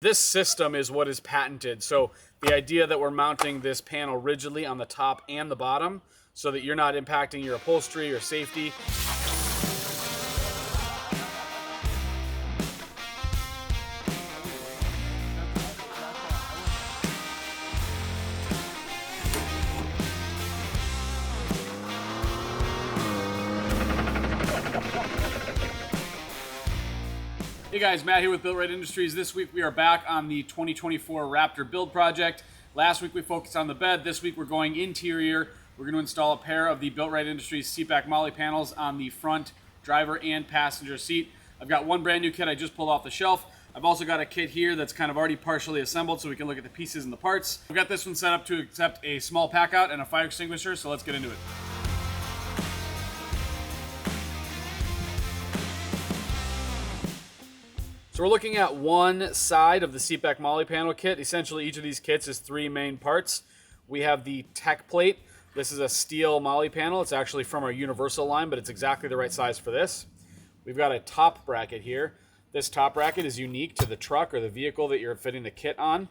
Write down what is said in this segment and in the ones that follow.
This system is what is patented. So the idea that we're mounting this panel rigidly on the top and the bottom so that you're not impacting your upholstery or safety. Hey guys, Matt here with BuiltRight Industries. This week we are back on the 2024 Raptor build project. Last week we focused on the bed. This week we're going interior. We're going to install a pair of the BuiltRight Industries seatback MOLLE panels on the front driver and passenger seat. I've got one brand new kit I just pulled off the shelf. I've also got a kit here that's kind of already partially assembled so we can look at the pieces and the parts. I've got this one set up to accept a small pack out and a fire extinguisher, so let's get into it. So we're looking at one side of the seatback MOLLE panel kit. Essentially, each of these kits is three main parts. We have the tech plate. This is a steel MOLLE panel. It's actually from our universal line, but it's exactly the right size for this. We've got a top bracket here. This top bracket is unique to the truck or the vehicle that you're fitting the kit on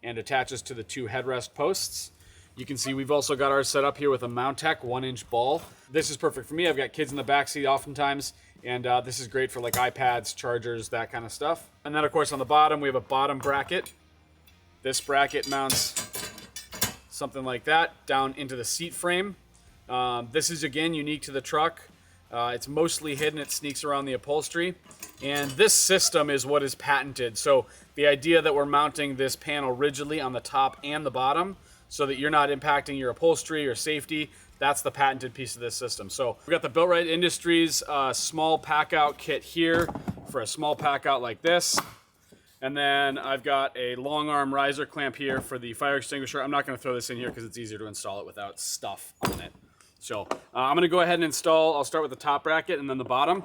and attaches to the two headrest posts. You can see we've also got ours set up here with a Mountech 1-inch ball. This is perfect for me. I've got kids in the back seat oftentimes, and this is great for like iPads, chargers, that kind of stuff. And then of course on the bottom we have a bottom bracket. This bracket mounts something like that down into the seat frame. This is again unique to the truck. It's mostly hidden, it sneaks around the upholstery. And this system is what is patented. So the idea that we're mounting this panel rigidly on the top and the bottom so that you're not impacting your upholstery or safety, that's the patented piece of this system. So we've got the BuiltRight Industries small pack out kit here for a small pack out like this. And then I've got a long arm riser clamp here for the fire extinguisher. I'm not gonna throw this in here because it's easier to install it without stuff on it. So I'm gonna go ahead and install, I'll start with the top bracket and then the bottom,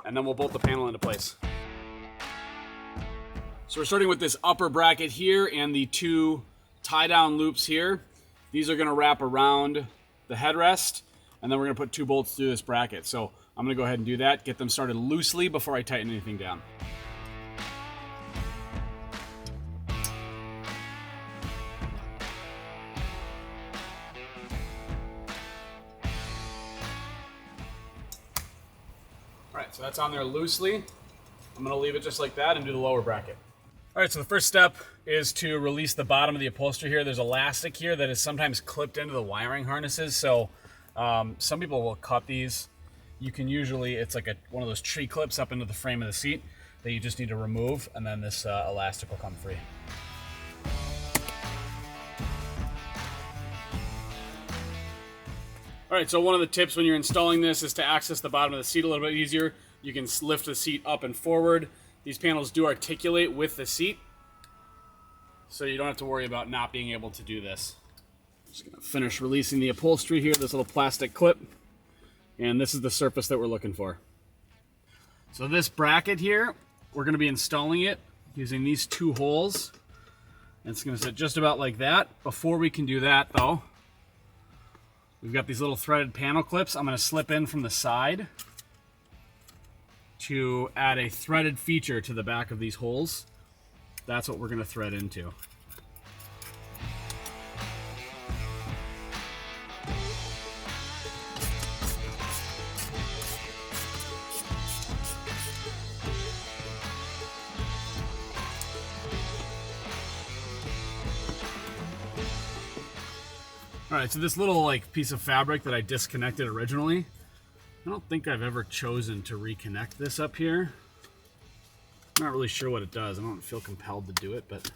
and then we'll bolt the panel into place. So we're starting with this upper bracket here and the two tie down loops here. These are gonna wrap around the headrest, and then we're gonna put two bolts through this bracket. So I'm gonna go ahead and do that, get them started loosely before I tighten anything down. All right, so that's on there loosely. I'm gonna leave it just like that and do the lower bracket. All right, so the first step is to release the bottom of the upholstery here. There's elastic here that is sometimes clipped into the wiring harnesses. So some people will cut these. You can usually, it's like one of those tree clips up into the frame of the seat that you just need to remove, and then this elastic will come free. All right, so one of the tips when you're installing this is to access the bottom of the seat a little bit easier. You can lift the seat up and forward. These panels do articulate with the seat, so you don't have to worry about not being able to do this. Just gonna finish releasing the upholstery here, this little plastic clip, and this is the surface that we're looking for. So this bracket here, we're gonna be installing it using these two holes. And it's gonna sit just about like that. Before we can do that though, we've got these little threaded panel clips. I'm gonna slip in from the side to add a threaded feature to the back of these holes. That's what we're gonna thread into. All right, so this little piece of fabric that I disconnected originally, I don't think I've ever chosen to reconnect this up here. I'm not really sure what it does. I don't feel compelled to do it, but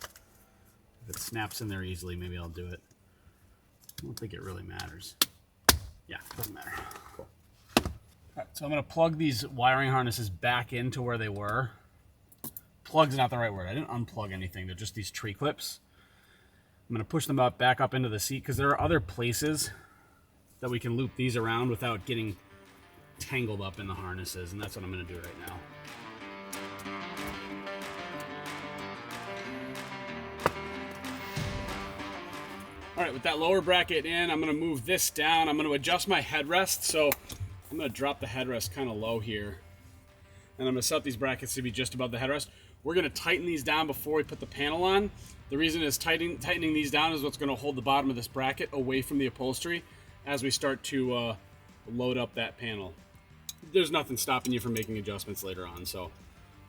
if it snaps in there easily, maybe I'll do it. I don't think it really matters. Yeah, it doesn't matter. Cool. All right, so I'm gonna plug these wiring harnesses back into where they were. Plug's not the right word. I didn't unplug anything. They're just these tree clips. I'm gonna push them back up into the seat because there are other places that we can loop these around without getting tangled up in the harnesses, and that's what I'm going to do right now. All right, with that lower bracket in, I'm going to move this down. I'm going to adjust my headrest, so I'm going to drop the headrest kind of low here, and I'm going to set these brackets to be just above the headrest. We're going to tighten these down before we put the panel on. The reason is tightening these down is what's going to hold the bottom of this bracket away from the upholstery as we start to load up that panel. There's nothing stopping you from making adjustments later on, so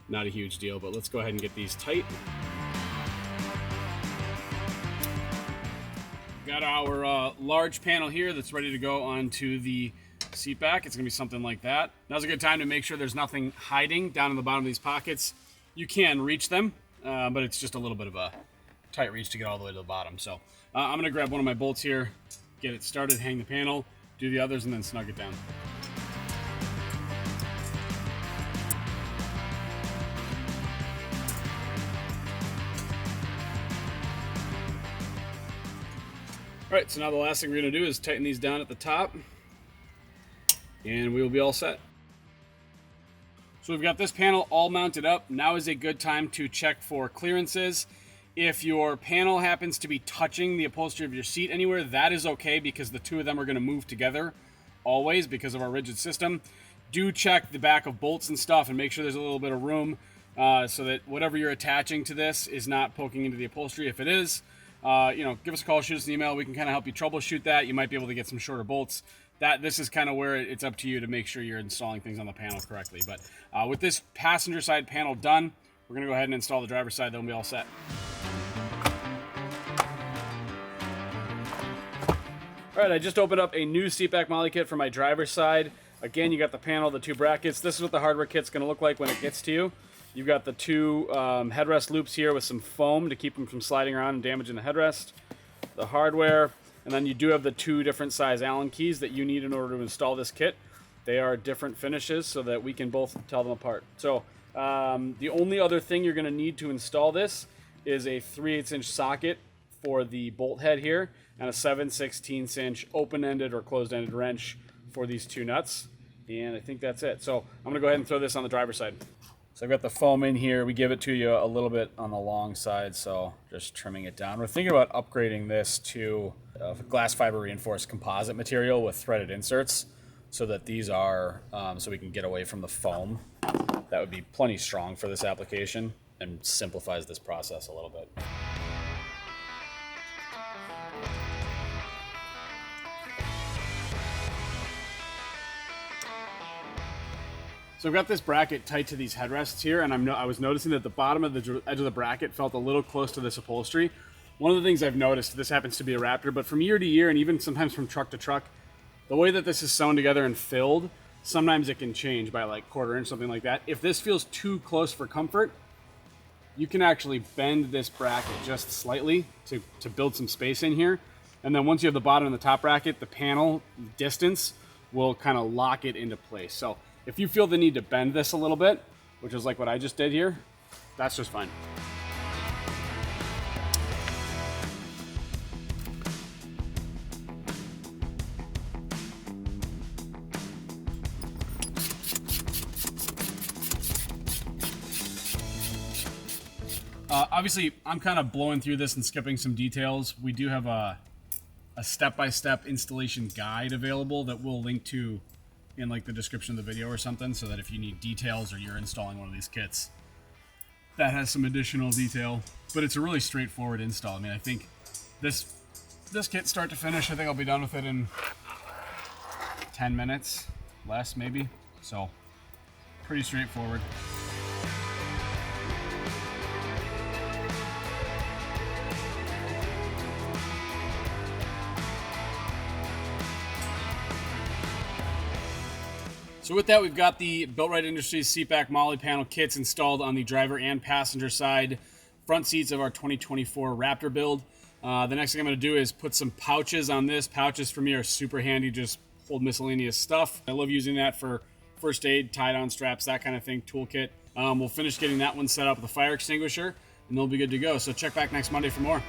not a huge deal, but let's go ahead and get these tight. Got our large panel here that's ready to go onto the seat back. It's going to be something like that. Now's a good time to make sure there's nothing hiding down in the bottom of these pockets. You can reach them, but it's just a little bit of a tight reach to get all the way to the bottom. So I'm going to grab one of my bolts here, get it started, hang the panel, do the others, and then snug it down. All right, so now the last thing we're going to do is tighten these down at the top, and we will be all set. So we've got this panel all mounted up. Now is a good time to check for clearances. If your panel happens to be touching the upholstery of your seat anywhere, that is okay because the two of them are going to move together always because of our rigid system. Do check the back of bolts and stuff and make sure there's a little bit of room so that whatever you're attaching to this is not poking into the upholstery. If it is, give us a call, shoot us an email. We can kind of help you troubleshoot that. You might be able to get some shorter bolts. This is kind of where it's up to you to make sure you're installing things on the panel correctly. But with this passenger side panel done, we're going to go ahead and install the driver's side, then we'll be all set. All right, I just opened up a new seatback MOLLE kit for my driver's side. Again, you got the panel, the two brackets. This is what the hardware kit's going to look like when it gets to you. You've got the two headrest loops here with some foam to keep them from sliding around and damaging the headrest. The hardware, and then you do have the two different size Allen keys that you need in order to install this kit. They are different finishes so that we can both tell them apart. So the only other thing you're going to need to install this is a 3/8" socket for the bolt head here and a 7/16" open-ended or closed-ended wrench for these two nuts. And I think that's it. So I'm going to go ahead and throw this on the driver's side. So I've got the foam in here. We give it to you a little bit on the long side, so just trimming it down. We're thinking about upgrading this to glass fiber reinforced composite material with threaded inserts so that these are, so we can get away from the foam. That would be plenty strong for this application and simplifies this process a little bit. So I've got this bracket tight to these headrests here, and I was noticing that the bottom of the edge of the bracket felt a little close to this upholstery. One of the things I've noticed, this happens to be a Raptor, but from year to year, and even sometimes from truck to truck, the way that this is sewn together and filled, sometimes it can change by like 1/4 inch, something like that. If this feels too close for comfort, you can actually bend this bracket just slightly to build some space in here. And then once you have the bottom and the top bracket, the panel distance will kind of lock it into place. So if you feel the need to bend this a little bit, which is like what I just did here, that's just fine. Obviously, I'm kind of blowing through this and skipping some details. We do have a step-by-step installation guide available that we'll link to in like the description of the video or something, so that if you need details or you're installing one of these kits, that has some additional detail. But it's a really straightforward install. I mean, I think this kit start to finish, I think I'll be done with it in 10 minutes, less maybe. So pretty straightforward. So with that, we've got the BuiltRight Industries seatback MOLLE panel kits installed on the driver and passenger side front seats of our 2024 Raptor build. The next thing I'm going to do is put some pouches on this. Pouches for me are super handy, just hold miscellaneous stuff. I love using that for first aid, tie-down straps, that kind of thing, toolkit. We'll finish getting that one set up with a fire extinguisher, and they'll be good to go. So check back next Monday for more.